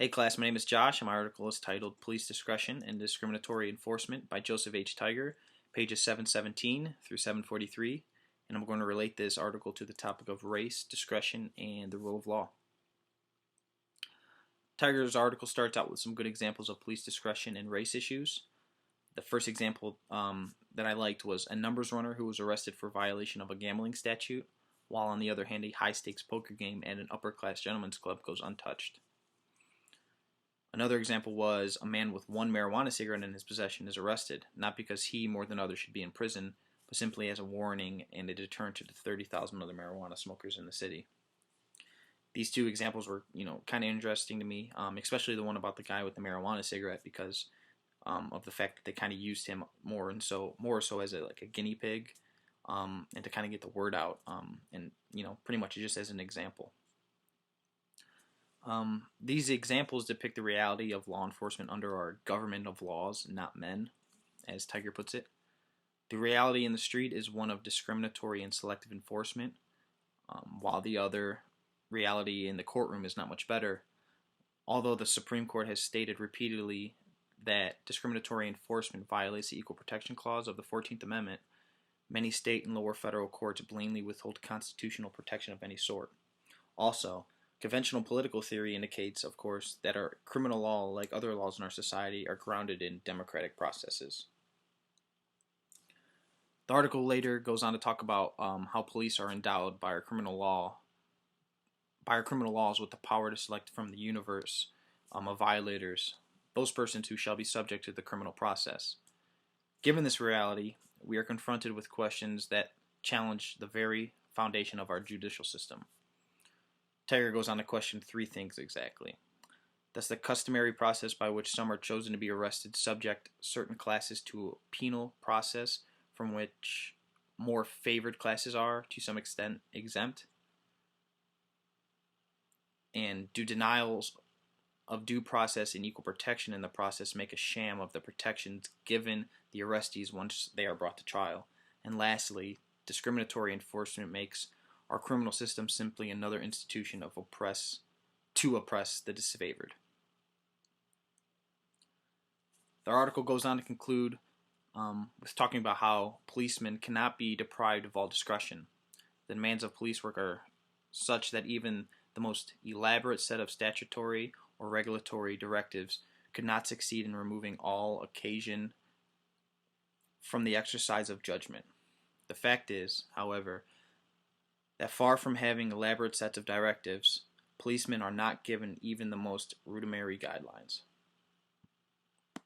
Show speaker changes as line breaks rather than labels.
Hey class, my name is Josh and my article is titled Police Discretion and Discriminatory Enforcement by Joseph H. Tiger, pages 717 through 743, and I'm going to relate this article to the topic of race, discretion, and the rule of law. Tiger's article starts out with some good examples of police discretion and race issues. The first example that I liked was a numbers runner who was arrested for violation of a gambling statute, while on the other hand a high-stakes poker game at an upper-class gentleman's club goes untouched. Another example was a man with one marijuana cigarette in his possession is arrested, not because he, more than others, should be in prison, but simply as a warning and a deterrent to the 30,000 other marijuana smokers in the city. These two examples were, kind of interesting to me, especially the one about the guy with the marijuana cigarette, because of the fact that they kind of used him more so as a guinea pig, and to kind of get the word out, and pretty much just as an example. These examples depict the reality of law enforcement under our government of laws, not men, as Tiger puts it. The reality in the street is one of discriminatory and selective enforcement, while the other reality in the courtroom is not much better. Although the Supreme Court has stated repeatedly that discriminatory enforcement violates the Equal Protection Clause of the 14th Amendment, many state and lower federal courts blatantly withhold constitutional protection of any sort. Also, conventional political theory indicates, of course, that our criminal law, like other laws in our society, are grounded in democratic processes. The article later goes on to talk about how police are endowed by our criminal laws with the power to select from the universe of violators those persons who shall be subject to the criminal process. Given this reality, we are confronted with questions that challenge the very foundation of our judicial system. Tiger goes on to question three things exactly. Does the customary process by which some are chosen to be arrested subject certain classes to a penal process from which more favored classes are, to some extent, exempt? And do denials of due process and equal protection in the process make a sham of the protections given the arrestees once they are brought to trial? And lastly, discriminatory enforcement makes our criminal system simply another institution of oppress the disfavored. The article goes on to conclude with talking about how policemen cannot be deprived of all discretion. The demands of police work are such that even the most elaborate set of statutory or regulatory directives could not succeed in removing all occasion from the exercise of judgment. The fact is, however, that far from having elaborate sets of directives, policemen are not given even the most rudimentary guidelines.